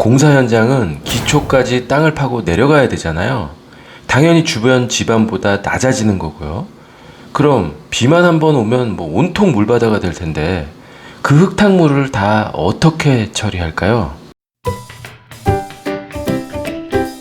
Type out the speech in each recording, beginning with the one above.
공사 현장은 기초까지 땅을 파고 내려가야 되잖아요. 당연히 주변 지반보다 낮아지는 거고요. 그럼 비만 한번 오면 뭐 온통 물바다가 될 텐데 그 흙탕물을 다 어떻게 처리할까요?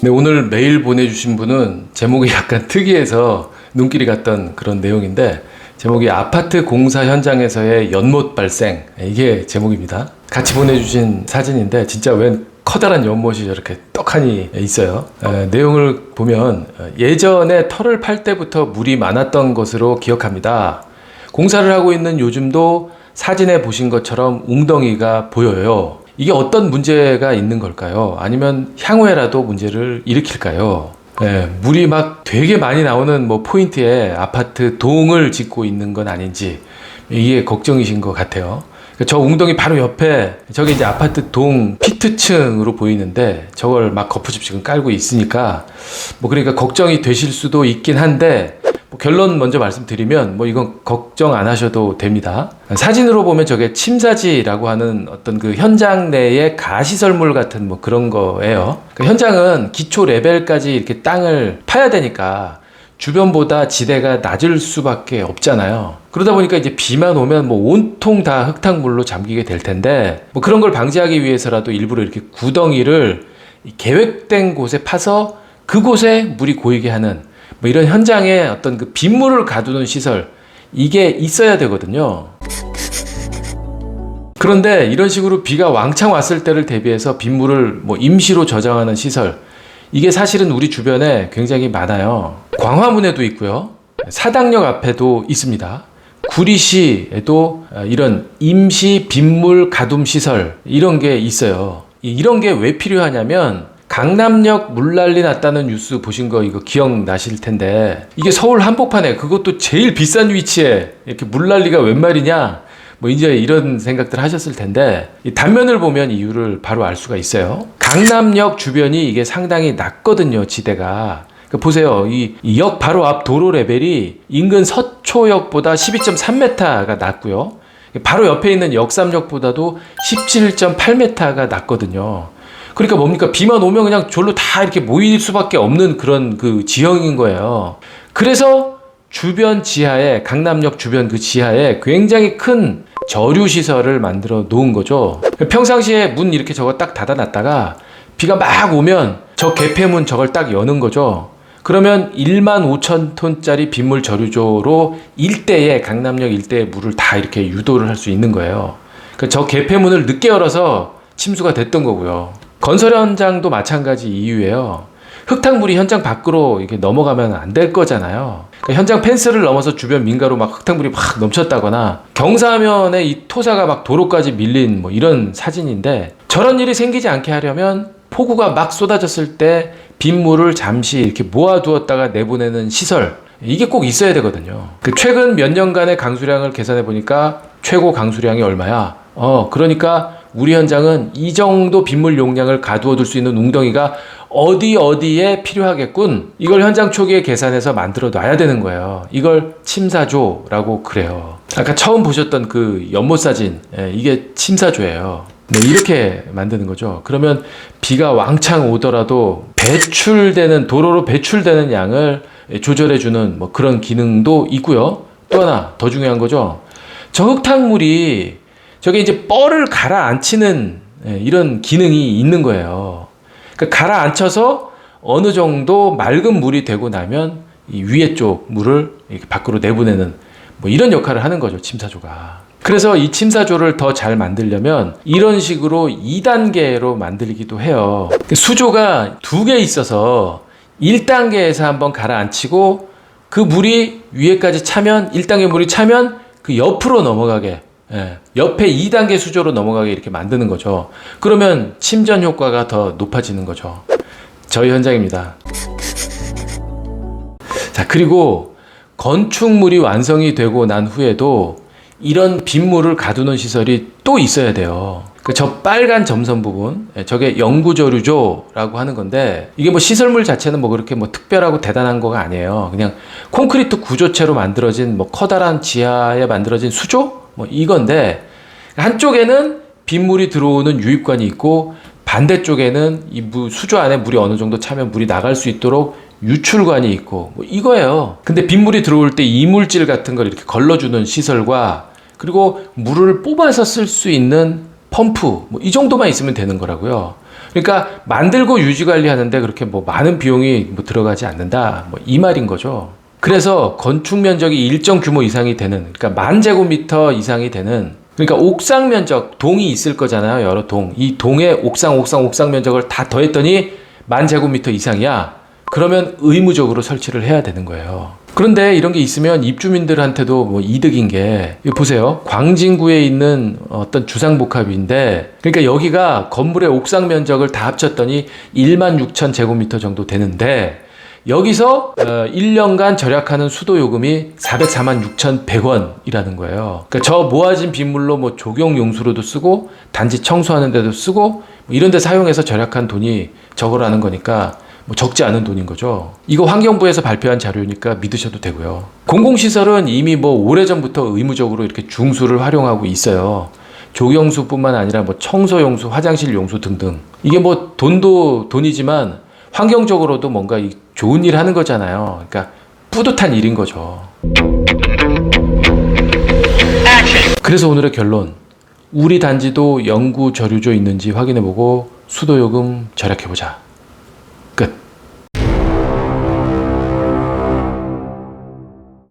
네, 오늘 메일 보내주신 분은 제목이 약간 특이해서 눈길이 갔던 그런 내용인데, 제목이 아파트 공사 현장에서의 연못 발생, 이게 제목입니다. 같이 보내주신 사진인데 진짜 웬 커다란 연못이 저렇게 떡하니 있어요. 내용을 보면 예전에 터를 팔 때부터 물이 많았던 것으로 기억합니다. 공사를 하고 있는 요즘도 사진에 보신 것처럼 웅덩이가 보여요. 이게 어떤 문제가 있는 걸까요? 아니면 향후에라도 문제를 일으킬까요? 물이 막 되게 많이 나오는 포인트에 아파트 동을 짓고 있는 건 아닌지, 이게 걱정이신 것 같아요. 저 웅덩이 바로 옆에 저게 이제 아파트 동 피트층으로 보이는데 저걸 막 거푸집 지금 깔고 있으니까 그러니까 걱정이 되실 수도 있긴 한데, 결론 먼저 말씀드리면 이건 걱정 안 하셔도 됩니다. 사진으로 보면 저게 침사지라고 하는 어떤 그 현장 내의 가시설물 같은 그런 거예요. 그 현장은 기초 레벨까지 이렇게 땅을 파야 되니까 주변보다 지대가 낮을 수밖에 없잖아요. 그러다 보니까 이제 비만 오면 온통 다 흙탕물로 잠기게 될 텐데, 그런 걸 방지하기 위해서라도 일부러 이렇게 구덩이를 계획된 곳에 파서 그곳에 물이 고이게 하는 이런 현장에 어떤 그 빗물을 가두는 시설, 이게 있어야 되거든요. 그런데 이런 식으로 비가 왕창 왔을 때를 대비해서 빗물을 임시로 저장하는 시설, 이게 사실은 우리 주변에 굉장히 많아요. 광화문에도 있고요. 사당역 앞에도 있습니다. 구리시에도 이런 임시 빗물 가둠 시설, 이런 게 있어요. 이런 게 왜 필요하냐면, 강남역 물난리 났다는 뉴스 보신 거 이거 기억나실 텐데, 이게 서울 한복판에, 그것도 제일 비싼 위치에 이렇게 물난리가 웬 말이냐, 이제 이런 생각들 하셨을 텐데, 이 단면을 보면 이유를 바로 알 수가 있어요. 강남역 주변이 이게 상당히 낮거든요, 지대가. 보세요. 이 역 바로 앞 도로 레벨이 인근 서초역보다 12.3m가 낮고요. 바로 옆에 있는 역삼역보다도 17.8m가 낮거든요. 그러니까 뭡니까? 비만 오면 그냥 절로 다 이렇게 모일 수밖에 없는 그런 그 지형인 거예요. 그래서 주변 지하에, 강남역 주변 그 지하에 굉장히 큰 저류 시설을 만들어 놓은 거죠. 평상시에 문 이렇게 저거 딱 닫아 놨다가 비가 막 오면 저 개폐문 저걸 딱 여는 거죠. 그러면 15,000톤짜리 빗물 저류조로 일대에, 강남역 일대의 물을 다 이렇게 유도를 할 수 있는 거예요. 저 개폐문을 늦게 열어서 침수가 됐던 거고요. 건설 현장도 마찬가지 이유예요. 흙탕물이 현장 밖으로 이렇게 넘어가면 안 될 거잖아요. 현장 펜스를 넘어서 주변 민가로 막 흙탕물이 막 넘쳤다거나, 경사면에 이 토사가 막 도로까지 밀린 이런 사진인데, 저런 일이 생기지 않게 하려면 폭우가 막 쏟아졌을 때 빗물을 잠시 이렇게 모아두었다가 내보내는 시설, 이게 꼭 있어야 되거든요. 최근 몇 년간의 강수량을 계산해 보니까 최고 강수량이 얼마야? 그러니까 우리 현장은 이 정도 빗물 용량을 가두어둘 수 있는 웅덩이가 어디에 필요하겠군. 이걸 현장 초기에 계산해서 만들어 놔야 되는 거예요. 이걸 침사조라고 그래요. 아까 처음 보셨던 그 연못 사진, 이게 침사조예요. 이렇게 만드는 거죠. 그러면 비가 왕창 오더라도 도로로 배출되는 양을 조절해주는 그런 기능도 있고요. 또 하나 더 중요한 거죠. 저 흙탕물이 저게 이제 뻘을 가라앉히는 이런 기능이 있는 거예요. 그러니까 가라앉혀서 어느 정도 맑은 물이 되고 나면 이 위에 쪽 물을 이렇게 밖으로 내보내는 이런 역할을 하는 거죠, 침사조가. 그래서 이 침사조를 더 잘 만들려면 이런 식으로 2단계로 만들기도 해요. 수조가 2개 있어서 1단계에서 한번 가라앉히고, 그 물이 위에까지 차면, 1단계 물이 차면 그 옆으로 넘어가게, 옆에 2단계 수조로 넘어가게 이렇게 만드는 거죠. 그러면 침전 효과가 더 높아지는 거죠. 저희 현장입니다. 자, 그리고 건축물이 완성이 되고 난 후에도 이런 빗물을 가두는 시설이 또 있어야 돼요. 저 빨간 점선 부분, 저게 영구저류조라고 하는 건데, 이게 시설물 자체는 그렇게 특별하고 대단한 거가 아니에요. 그냥 콘크리트 구조체로 만들어진 커다란 지하에 만들어진 수조? 이건데, 한쪽에는 빗물이 들어오는 유입관이 있고, 반대쪽에는 이 수조 안에 물이 어느 정도 차면 물이 나갈 수 있도록 유출관이 있고 뭐 이거예요. 근데 빗물이 들어올 때 이물질 같은 걸 이렇게 걸러주는 시설과 그리고 물을 뽑아서 쓸 수 있는 펌프 뭐 이 정도만 있으면 되는 거라고요. 그러니까 만들고 유지 관리하는데 그렇게 뭐 많은 비용이 뭐 들어가지 않는다 뭐 이 말인 거죠. 그래서 건축 면적이 일정 규모 이상이 되는 그러니까 10,000제곱미터 이상이 되는 그러니까 옥상 면적 동이 있을 거잖아요. 여러 동. 이 동에 옥상 면적을 다 더했더니 10,000제곱미터 이상이야. 그러면 의무적으로 설치를 해야 되는 거예요. 그런데 이런 게 있으면 입주민들한테도 뭐 이득인 게 이거 보세요. 광진구에 있는 어떤 주상복합인데 그러니까 여기가 건물의 옥상 면적을 다 합쳤더니 16,000제곱미터 정도 되는데 여기서 1년간 절약하는 수도 요금이 446,100원이라는 거예요. 그러니까 저 모아진 빗물로 뭐 조경 용수로도 쓰고 단지 청소하는 데도 쓰고 뭐 이런 데 사용해서 절약한 돈이 저거라는 거니까 뭐 적지 않은 돈인 거죠. 이거 환경부에서 발표한 자료니까 믿으셔도 되고요. 공공시설은 이미 뭐 오래전부터 의무적으로 이렇게 중수를 활용하고 있어요. 조경수뿐만 아니라 뭐 청소용수, 화장실 용수 등등. 이게 뭐 돈도 돈이지만 환경적으로도 뭔가 좋은 일 하는 거잖아요. 그러니까 뿌듯한 일인 거죠. 그래서 오늘의 결론. 우리 단지도 영구 저류조 있는지 확인해보고 수도요금 절약해보자.